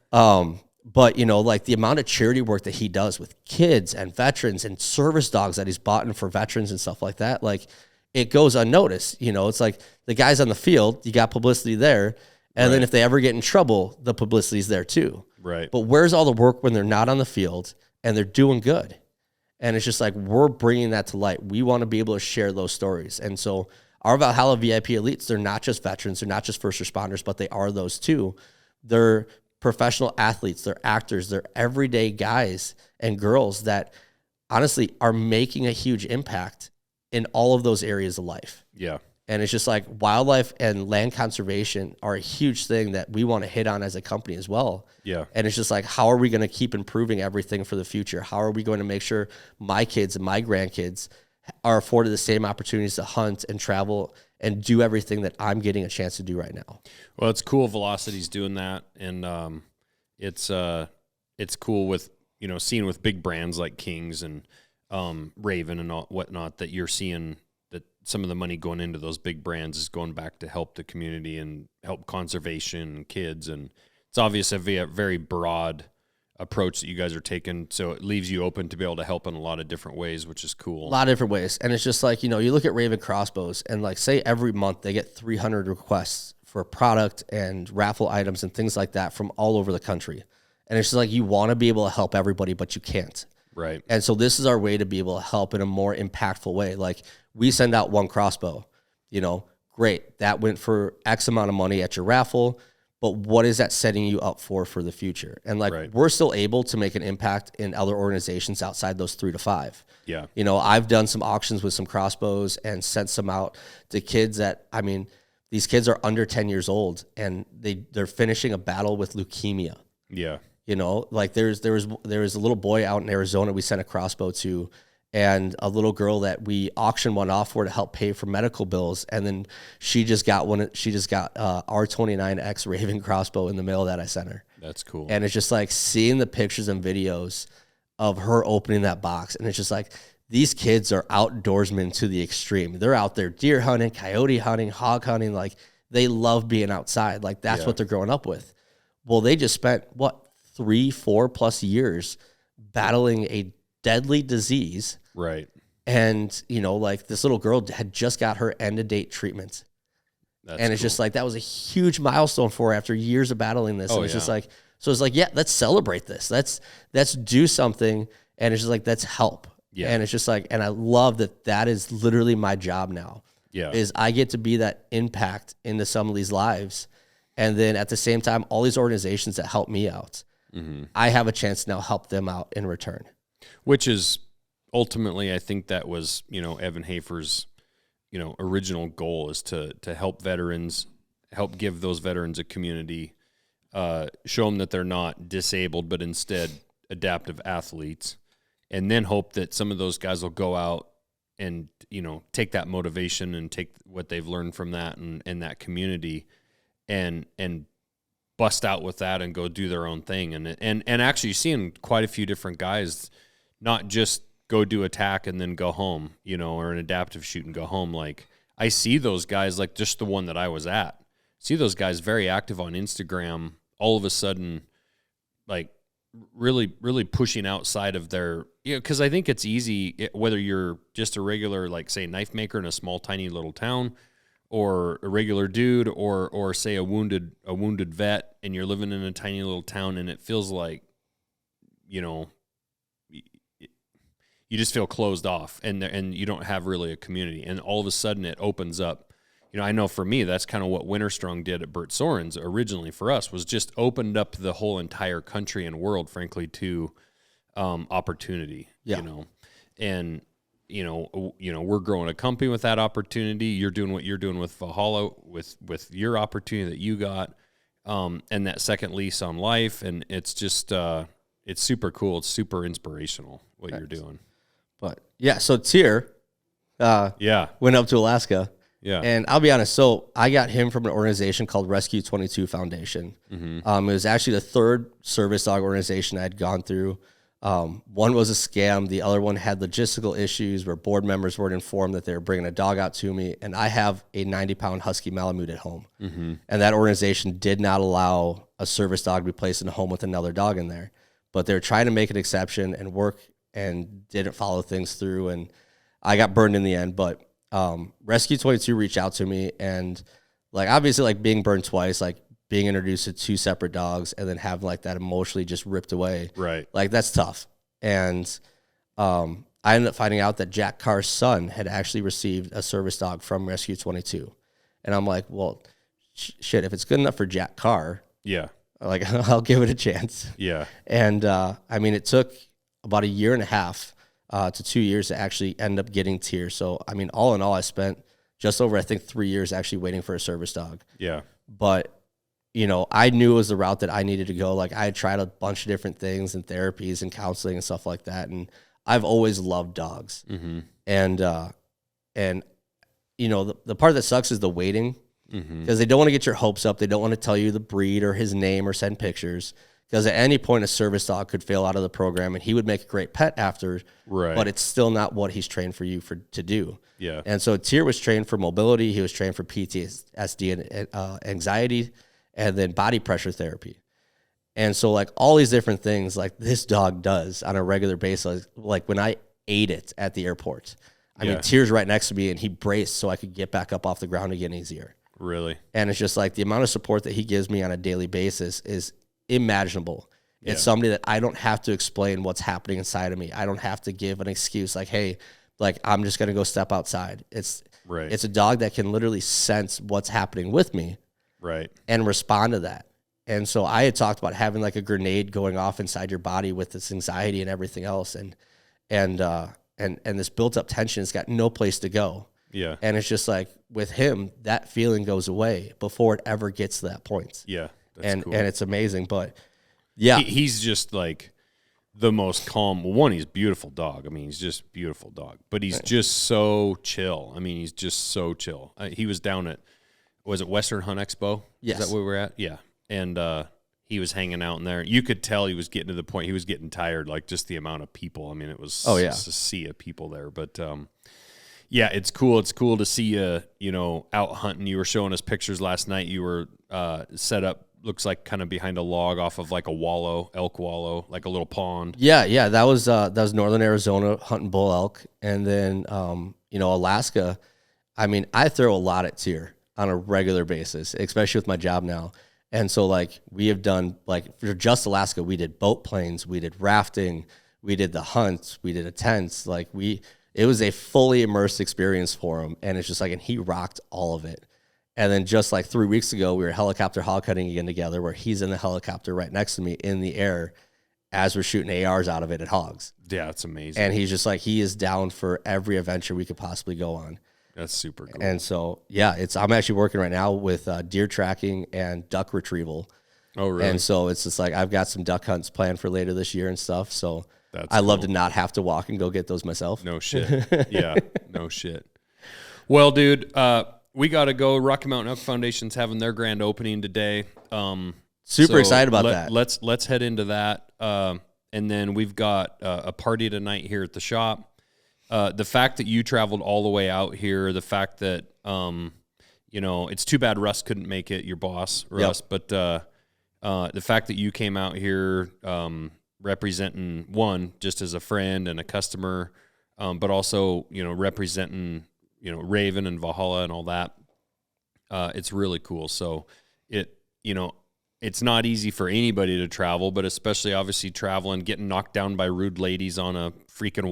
But, like the amount of charity work that he does with kids and veterans and service dogs that he's bought in for veterans and stuff like that, like it goes unnoticed. It's like the guys on the field, you got publicity there. And then if they ever get in trouble, the publicity's there too. Right. But where's all the work when they're not on the field and they're doing good? And it's just like, we're bringing that to light. We want to be able to share those stories. And so our Valhalla VIP elites, they're not just veterans, they're not just first responders, but they are those too. They're professional athletes, they're actors, they're everyday guys and girls that honestly are making a huge impact in all of those areas of life. Yeah. And it's just like wildlife and land conservation are a huge thing that we want to hit on as a company as well. Yeah. And it's just like, how are we going to keep improving everything for the future? How are we going to make sure my kids and my grandkids are afforded the same opportunities to hunt and travel and do everything that I'm getting a chance to do right now? Well, it's cool Velocity's doing that. And it's cool with, seeing with big brands like Kings and Ravin and whatnot, that you're seeing that some of the money going into those big brands is going back to help the community and help conservation and kids. And it's obviously a very broad approach that you guys are taking. So it leaves you open to be able to help in a lot of different ways, which is cool. A lot of different ways. And it's just like, you look at Ravin Crossbows and like say every month they get 300 requests for product and raffle items and things like that from all over the country. And it's just like, you want to be able to help everybody, but you can't. Right. And so this is our way to be able to help in a more impactful way. Like we send out one crossbow, great. That went for X amount of money at your raffle, but what is that setting you up for the future? And like, we're still able to make an impact in other organizations outside those 3 to 5. Yeah. I've done some auctions with some crossbows and sent some out to kids that, these kids are under 10 years old and they're finishing a battle with leukemia. Yeah. Like there was a little boy out in Arizona we sent a crossbow to, and a little girl that we auctioned one off for to help pay for medical bills. And then she just got R29X Ravin Crossbow in the mail that I sent her. That's cool. And it's just like seeing the pictures and videos of her opening that box. And it's just like, these kids are outdoorsmen to the extreme. They're out there deer hunting, coyote hunting, hog hunting. Like they love being outside. Like that's what they're growing up with. Well, they just spent 3-4+ years battling a deadly disease. Right. And, you know, like this little girl had just got her end of date treatment. And it's just like, that was a huge milestone for her after years of battling this. And it's just like, so it's like, yeah, let's celebrate this. Let's do something. And it's just like, let's help. Yeah. And it's just like, and I love that is literally my job now. Yeah. Is I get to be that impact into some of these lives. And then at the same time, all these organizations that help me out, I have a chance to now help them out in return. Which is ultimately, I think that was, you know, Evan Hafer's, you know, original goal is to help veterans, help give those veterans a community, show them that they're not disabled, but instead adaptive athletes, and then hope that some of those guys will go out and, you know, take that motivation and take what they've learned from that and that community and bust out with that and go do their own thing. And actually seeing quite a few different guys, not just go do attack and then go home, you know, or an adaptive shoot and go home. Like I see those guys, like just the one that I was at, see those guys very active on Instagram, all of a sudden, like really, really pushing outside of their, you know, cause I think it's easy, whether you're just a regular, like say knife maker in a small, tiny little town, or a regular dude, or say a wounded vet, and you're living in a tiny little town, and it feels like, you know, you just feel closed off, and you don't have really a community, and all of a sudden it opens up. You know, I know for me, that's kind of what Winterstrong did at Bert Soren's originally for us, was just opened up the whole entire country and world, frankly, to opportunity. Yeah. You know, and you know, we're growing a company with that opportunity. You're doing what you're doing with Valhalla, with your opportunity that you got, and that second lease on life, and it's just it's super cool. It's super inspirational what you're doing. But yeah, so Tyr, went up to Alaska. Yeah, and I'll be honest. So I got him from an organization called Rescue 22 Foundation. It was actually the third service dog organization I had gone through. One was a scam. The other one had logistical issues where board members weren't informed that they were bringing a dog out to me. And I have a 90-pound Husky Malamute at home. And that organization did not allow a service dog to be placed in a home with another dog in there. But they were trying to make an exception and work and didn't follow things through. And I got burned in the end. But Rescue 22 reached out to me. And like obviously like being burned twice, like being introduced to two separate dogs and then having like that emotionally just ripped away. Right. Like that's tough. And I ended up finding out that Jack Carr's son had actually received a service dog from Rescue 22. And I'm like, well, shit, if it's good enough for Jack Carr, yeah, like I'll give it a chance. Yeah. And I mean, it took about a year and a half to 2 years to actually end up getting Tyr. So, I mean, all in all, I spent just over, I think, 3 years actually waiting for a service dog. Yeah. But you know, I knew it was the route that I needed to go. Like I had tried a bunch of different things and therapies and counseling and stuff like that. And I've always loved dogs. And you know, the part that sucks is the waiting because they don't want to get your hopes up. They don't want to tell you the breed or his name or send pictures because at any point a service dog could fail out of the program and he would make a great pet after, right? But it's still not what he's trained for you to do. Yeah. And so Tyr was trained for mobility. He was trained for PTSD and anxiety, and then body pressure therapy. And so like all these different things like this dog does on a regular basis, like when I ate it at the airport, I mean, Tyr's right next to me and he braced so I could get back up off the ground again easier. Really? And it's just like the amount of support that he gives me on a daily basis is imaginable. It's somebody that I don't have to explain what's happening inside of me. I don't have to give an excuse like, hey, like I'm just going to go step outside. It's a dog that can literally sense what's happening with me. Right. And respond to that. And so I had talked about having like a grenade going off inside your body with this anxiety and everything else. And this built up tension has got no place to go. Yeah. And it's just like with him, that feeling goes away before it ever gets to that point. Yeah. That's cool. And it's amazing. But yeah. He's just like the most calm. Well, one, he's a beautiful dog. I mean, he's just a beautiful dog. But he's just so chill. I mean, he's just so chill. He was down at, was it Western Hunt Expo? Yes. Is that where we were at? Yeah. And he was hanging out in there. You could tell he was getting to the point, he was getting tired, like just the amount of people. I mean, it was just a sea of people there. But, yeah, it's cool. It's cool to see you, you know, out hunting. You were showing us pictures last night. You were set up looks like kind of behind a log off of like a wallow, elk wallow, like a little pond. Yeah. That was northern Arizona hunting bull elk, and then Alaska. I mean, I throw a lot at deer on a regular basis, especially with my job now. And so like we have done, like for just Alaska, we did boat planes, we did rafting, we did the hunts, we did a tents. Like it was a fully immersed experience for him. And it's just like, and he rocked all of it. And then just like 3 weeks ago, we were helicopter hog hunting again together, where he's in the helicopter right next to me in the air as we're shooting ARs out of it at hogs. Yeah, it's amazing. And he's just like, he is down for every adventure we could possibly go on. That's super cool. And so, yeah, I'm actually working right now with deer tracking and duck retrieval. Oh, really? And so it's just like, I've got some duck hunts planned for later this year and stuff. So I love to not have to walk and go get those myself. No shit. Yeah, no shit. Well, dude, we got to go. Rocky Mountain Elk Foundation's having their grand opening today. Super excited about that. Let's head into that. And then we've got a party tonight here at the shop. The fact that you traveled all the way out here, the fact that, it's too bad Russ couldn't make it, your boss, Russ, yep. But the fact that you came out here representing, one, just as a friend and a customer, but also, representing, Ravin and Valhalla and all that, it's really cool. So it's not easy for anybody to travel, but especially obviously traveling, getting knocked down by rude ladies on a freaking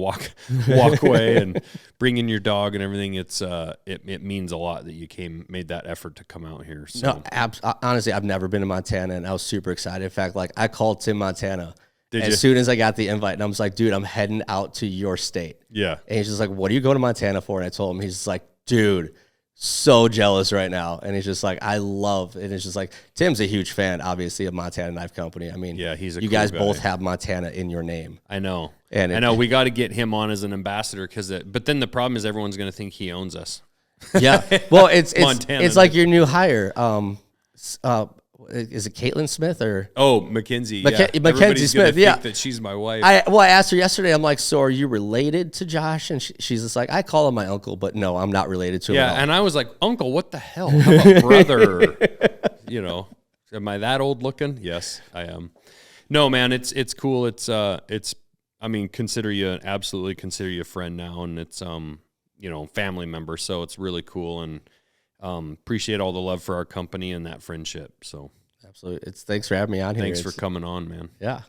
walkway and bringing your dog and everything. It means a lot that you made that effort to come out here. So. No, honestly, I've never been to Montana, and I was super excited. In fact, like I called Tim Montana as soon as I got the invite, and I was like, dude, I'm heading out to your state. Yeah. And he's just like, what are you going to Montana for? And I told him, he's just like, dude, so jealous right now. And he's just like, I love, and it's just like, Tim's a huge fan, obviously, of Montana Knife Company. I mean, yeah, you cool guys guy. Both have Montana in your name. I know. And I know we got to get him on as an ambassador, but then the problem is everyone's going to think he owns us. Yeah. Well, it's like your new hire. Is it Caitlin Smith or? Oh, Mackenzie. Mackenzie Smith. Yeah. Think that she's my wife. I asked her yesterday. I'm like, so are you related to Josh? And she's just like, I call him my uncle, but no, I'm not related to him. Yeah. And I was like, uncle, what the hell? How about brother? Am I that old looking? Yes, I am. No, man, it's cool. Absolutely consider you a friend now, and it's family member. So it's really cool, and appreciate all the love for our company and that friendship. So absolutely. Thanks for having me on here. Thanks for coming on, man. Yeah.